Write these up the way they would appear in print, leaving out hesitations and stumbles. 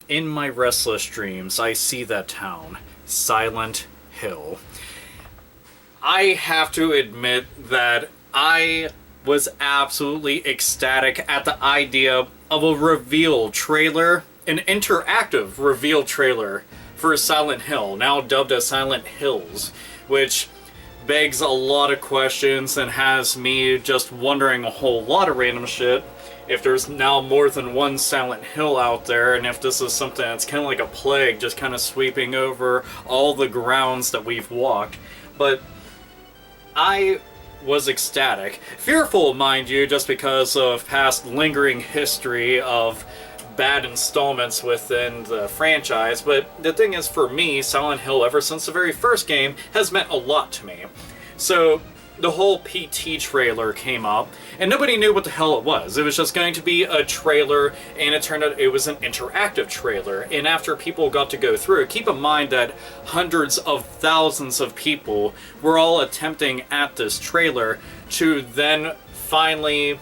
In my restless dreams, I see that town, Silent Hill. I have to admit that I was absolutely ecstatic at the idea of a reveal trailer, an interactive reveal trailer for Silent Hill, now dubbed as Silent Hills, which begs a lot of questions and has me just wondering a whole lot of random shit. If there's now more than one Silent Hill out there, and if this is something that's kind of like a plague, just kind of sweeping over all the grounds that we've walked. But I was ecstatic. Fearful, mind you, just because of past lingering history of bad installments within the franchise. But the thing is, for me, Silent Hill, ever since the very first game, has meant a lot to me. So the whole PT trailer came up, and nobody knew what the hell it was. It was just going to be a trailer, and it turned out it was an interactive trailer. And after people got to go through it, keep in mind that hundreds of thousands of people were all attempting at this trailer to then finally,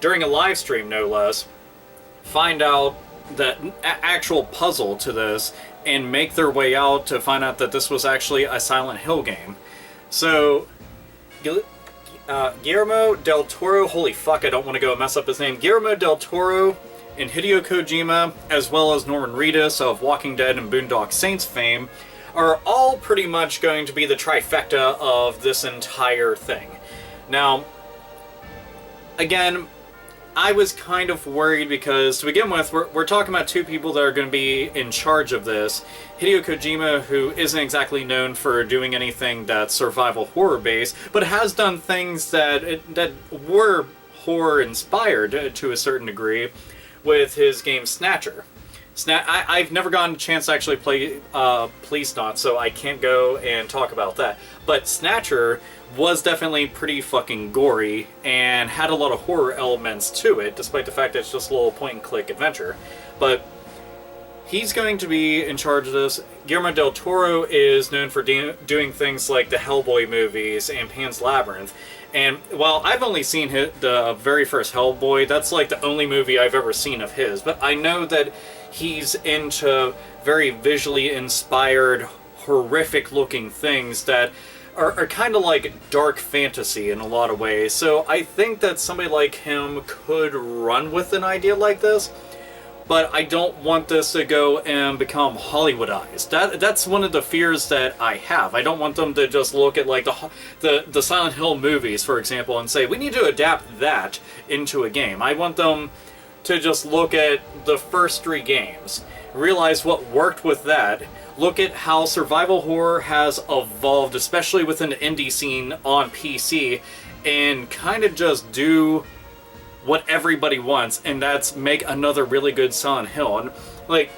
during a live stream no less, find out the actual puzzle to this and make their way out to find out that this was actually a Silent Hill game. So Guillermo del Toro, holy fuck, I don't want to go mess up his name. Guillermo del Toro and Hideo Kojima, as well as Norman Reedus of Walking Dead and Boondock Saints fame, are all pretty much going to be the trifecta of this entire thing. Now, again, I was kind of worried because, to begin with, we're talking about two people that are going to be in charge of this. Hideo Kojima, who isn't exactly known for doing anything that's survival horror based, but has done things that were horror inspired to a certain degree with his game Snatcher. I've never gotten a chance to actually play Police Not, so I can't go and talk about that. But Snatcher was definitely pretty fucking gory and had a lot of horror elements to it, despite the fact that it's just a little point-and-click adventure. But he's going to be in charge of this. Guillermo del Toro is known for doing things like the Hellboy movies and Pan's Labyrinth. And while I've only seen the very first Hellboy, that's like the only movie I've ever seen of his. But I know that he's into very visually inspired, horrific-looking things that are kind of like dark fantasy in a lot of ways. So I think that somebody like him could run with an idea like this, but I don't want this to go and become Hollywoodized. That's one of the fears that I have. I don't want them to just look at like the Silent Hill movies, for example, and say, we need to adapt that into a game. I want them to just look at the first three games, realize what worked with that, look at how survival horror has evolved, especially within the indie scene on PC, and kind of just do what everybody wants, and that's make another really good Silent Hill. And like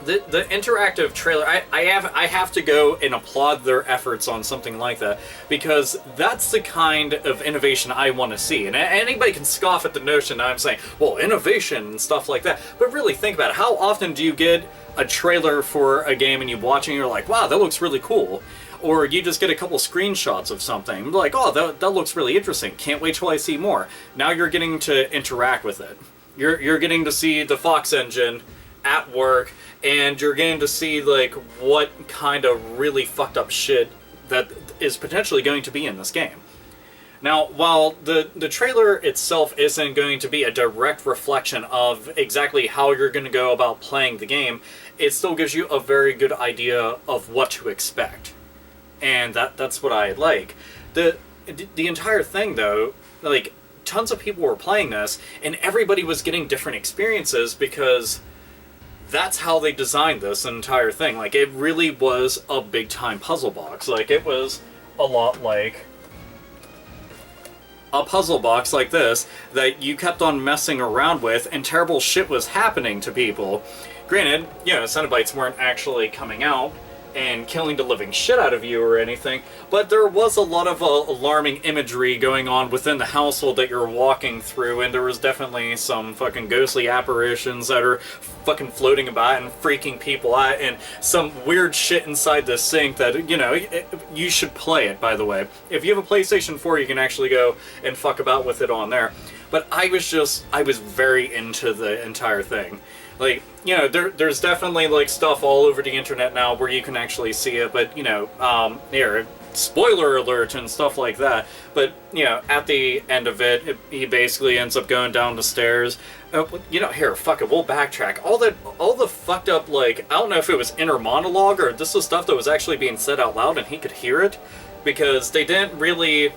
the interactive trailer, I have to go and applaud their efforts on something like that, because that's the kind of innovation I want to see. And anybody can scoff at the notion that I'm saying, well, innovation and stuff like that, but really think about it. How often do you get a trailer for a game and you watch it and you're like, wow, that looks really cool? Or you just get a couple screenshots of something, like, oh, that looks really interesting, can't wait till I see more. Now you're getting to interact with it. You're getting to see the Fox engine at work, and you're getting to see like what kind of really fucked up shit that is potentially going to be in this game. Now, while the trailer itself isn't going to be a direct reflection of exactly how you're going to go about playing the game, it still gives you a very good idea of what to expect. And that's what I like. The entire thing, though, like, tons of people were playing this, and everybody was getting different experiences because that's how they designed this entire thing. Like, it really was a big-time puzzle box. Like, it was a lot like a puzzle box like this that you kept on messing around with, and terrible shit was happening to people. Granted, you know, Cenobites weren't actually coming out and killing the living shit out of you or anything, but there was a lot of alarming imagery going on within the household that you're walking through, and there was definitely some fucking ghostly apparitions that are fucking floating about and freaking people out, and some weird shit inside the sink that, you know, you should play it, by the way. If you have a PlayStation 4, you can actually go and fuck about with it on there. But I was very into the entire thing. Like, you know, there's definitely, like, stuff all over the internet now where you can actually see it, but, you know, here, spoiler alert and stuff like that. But, you know, at the end of it, he basically ends up going down the stairs. You know, here, fuck it, we'll backtrack. All the fucked up, like, I don't know if it was inner monologue or this was stuff that was actually being said out loud and he could hear it, because they didn't really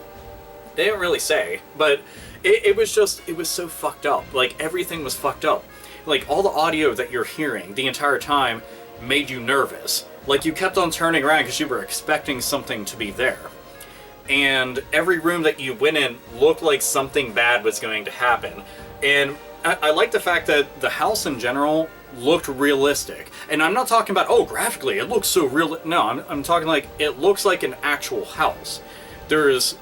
say, but it was so fucked up. Like, everything was fucked up. Like, all the audio that you're hearing the entire time made you nervous. Like, you kept on turning around because you were expecting something to be there. And every room that you went in looked like something bad was going to happen. And I like the fact that the house in general looked realistic. And I'm not talking about, oh, graphically, it looks so real. No, I'm talking like, it looks like an actual house. There's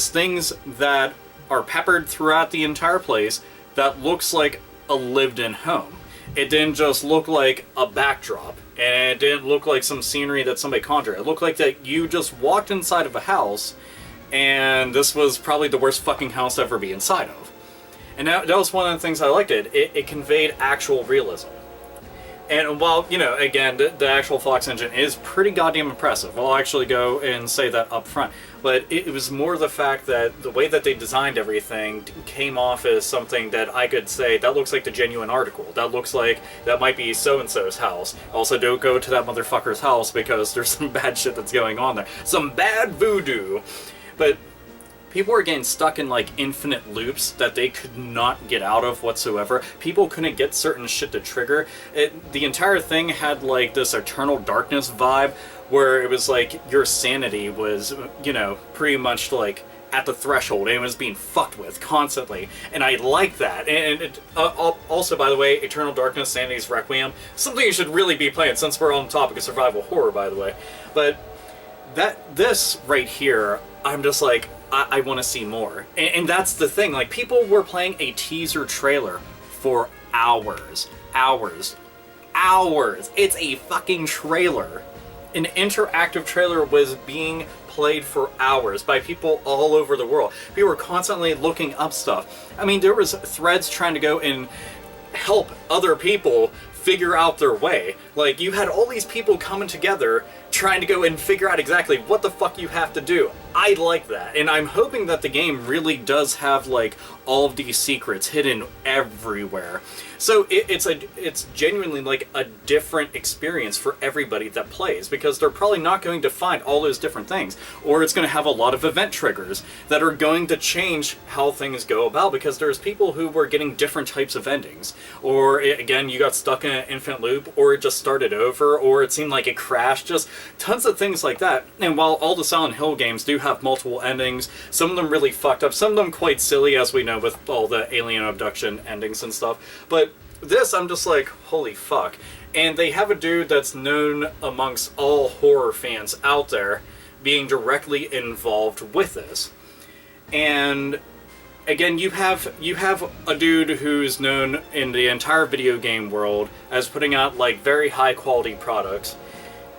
things that are peppered throughout the entire place that looks like a lived-in home. It didn't just look like a backdrop, and it didn't look like some scenery that somebody conjured. It looked like that you just walked inside of a house, and this was probably the worst fucking house to ever be inside of. And that was one of the things I liked. It conveyed actual realism. And while, you know, again, the actual Fox engine is pretty goddamn impressive. I'll actually go and say that up front. But it was more the fact that the way that they designed everything came off as something that I could say, that looks like the genuine article. That looks like that might be so-and-so's house. Also, don't go to that motherfucker's house because there's some bad shit that's going on there. Some bad voodoo. But people were getting stuck in, like, infinite loops that they could not get out of whatsoever. People couldn't get certain shit to trigger. The entire thing had, like, this eternal darkness vibe where it was like your sanity was, you know, pretty much, like, at the threshold, and it was being fucked with constantly. And I like that. And also, by the way, Eternal Darkness, Sanity's Requiem, something you should really be playing, since we're on the topic of survival horror, by the way. But this right here, I'm just like, I want to see more. And that's the thing, like, people were playing a teaser trailer for hours. It's a fucking trailer. An interactive trailer was being played for hours by people all over the world. People were constantly looking up stuff. I mean, there was threads trying to go and help other people figure out their way. Like, you had all these people coming together trying to go and figure out exactly what the fuck you have to do. I like that, and I'm hoping that the game really does have, like, all of these secrets hidden everywhere. So it's genuinely, like, a different experience for everybody that plays, because they're probably not going to find all those different things, or it's going to have a lot of event triggers that are going to change how things go about, because there's people who were getting different types of endings, or again, you got stuck in an infinite loop, or it just started over, or it seemed like it crashed, just tons of things like that. And while all the Silent Hill games do have multiple endings, some of them really fucked up, some of them quite silly, as we know with all the alien abduction endings and stuff, but this, I'm just like, holy fuck. And they have a dude that's known amongst all horror fans out there being directly involved with this. And again, you have a dude who's known in the entire video game world as putting out, like, very high quality products.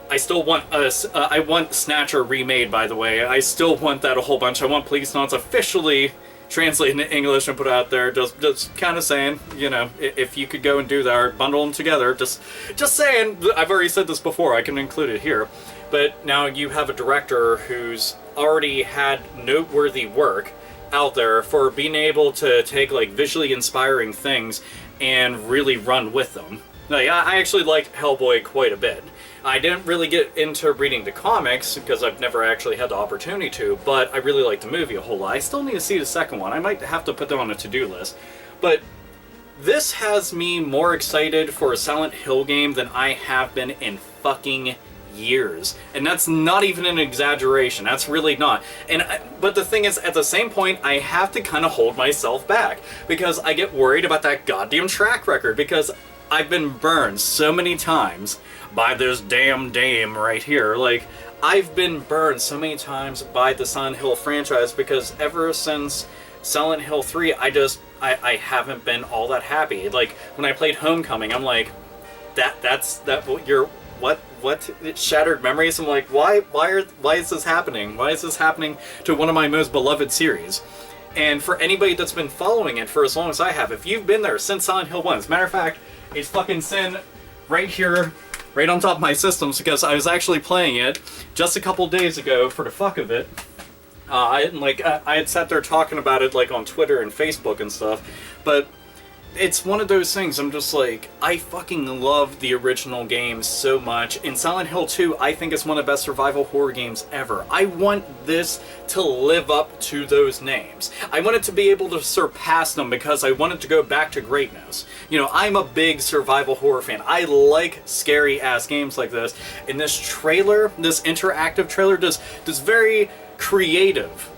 I still want I want Snatcher remade, by the way. I still want that a whole bunch. I want Please Not's officially translated into English and put out there. Just kind of saying, you know, if you could go and do that, or bundle them together. Just saying. I've already said this before. I can include it here. But now you have a director who's already had noteworthy work out there for being able to take, like, visually inspiring things and really run with them. Like, I actually liked Hellboy quite a bit. I didn't really get into reading the comics because I've never actually had the opportunity to, but I really liked the movie a whole lot. I still need to see the second one. I might have to put that on a to-do list. But this has me more excited for a Silent Hill game than I have been in fucking years. And that's not even an exaggeration. That's really not. But the thing is, at the same point, I have to kind of hold myself back because I get worried about that goddamn track record, because I've been burned so many times by this damn dame right here. Like, I've been burned so many times by the Silent Hill franchise because ever since Silent Hill 3, I haven't been all that happy. Like, when I played Homecoming, I'm like, what? It shattered memories. I'm like, why is this happening? Why is this happening to one of my most beloved series? And for anybody that's been following it for as long as I have, if you've been there since Silent Hill 1, as a matter of fact, it's fucking sitting right here, right on top of my systems, because I was actually playing it just a couple days ago for the fuck of it. I had sat there talking about it like on Twitter and Facebook and stuff, but it's one of those things, I'm just like, I fucking love the original game so much. In Silent Hill 2, I think it's one of the best survival horror games ever. I want this to live up to those names. I want it to be able to surpass them because I want it to go back to greatness. You know, I'm a big survival horror fan. I like scary-ass games like this. And this trailer, this interactive trailer, does very creative,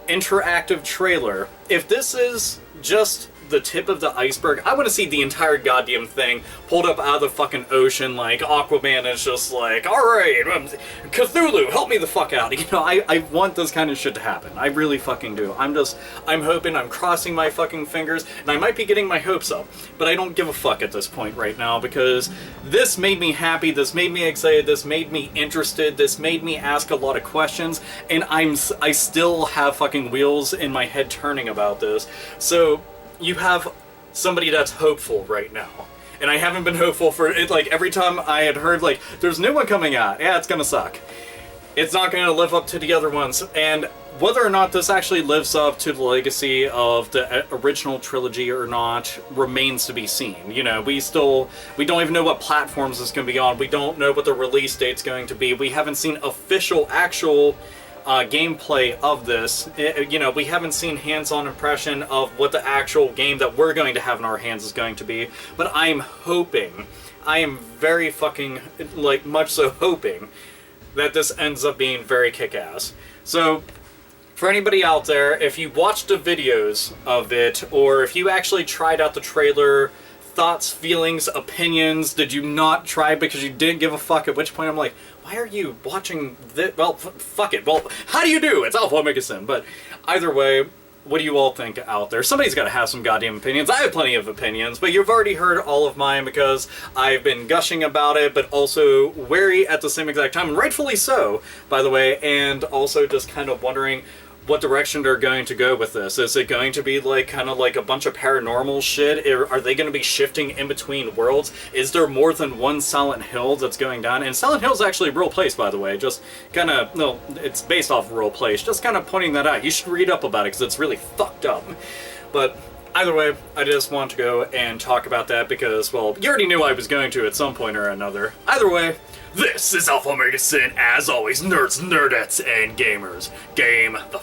interactive trailer. If this is just the tip of the iceberg, I want to see the entire goddamn thing pulled up out of the fucking ocean, like Aquaman is just like, alright, Cthulhu, help me the fuck out. You know, I want this kind of shit to happen. I really fucking do. I'm hoping, I'm crossing my fucking fingers, and I might be getting my hopes up, but I don't give a fuck at this point right now, because this made me happy, this made me excited, this made me interested, this made me ask a lot of questions, and I still have fucking wheels in my head turning about this. So you have somebody that's hopeful right now. And I haven't been hopeful for it, like, every time I had heard, like, there's a new one coming out. Yeah, it's gonna suck. It's not gonna live up to the other ones. And whether or not this actually lives up to the legacy of the original trilogy or not remains to be seen. You know, we don't even know what platforms it's gonna be on. We don't know what the release date's going to be. We haven't seen actual gameplay of this. You know, we haven't seen hands-on impression of what the actual game that we're going to have in our hands is going to be, but I'm hoping, I am very fucking, like, much so hoping that this ends up being very kick-ass. So, for anybody out there, if you watched the videos of it, or if you actually tried out the trailer, thoughts, feelings, opinions, did you not try because you didn't give a fuck, at which point I'm like, why are you watching this? Well, fuck it. Well, how do you do? It's AlphaOmegaSin. But either way, what do you all think out there? Somebody's got to have some goddamn opinions. I have plenty of opinions, but you've already heard all of mine because I've been gushing about it, but also wary at the same exact time, and rightfully so, by the way, and also just kind of wondering what direction they're going to go with this. Is it going to be like kind of like a bunch of paranormal shit? Are they going to be shifting in between worlds? Is there more than one Silent Hill that's going down? And Silent Hill's actually a real place, by the way. Just kind of, no, it's based off a real place. Just kind of pointing that out. You should read up about it because it's really fucked up. But either way, I just want to go and talk about that because, well, you already knew I was going to at some point or another. Either way, this is AlphaOmegaSin, as always, nerds, nerdettes, and gamers. Game the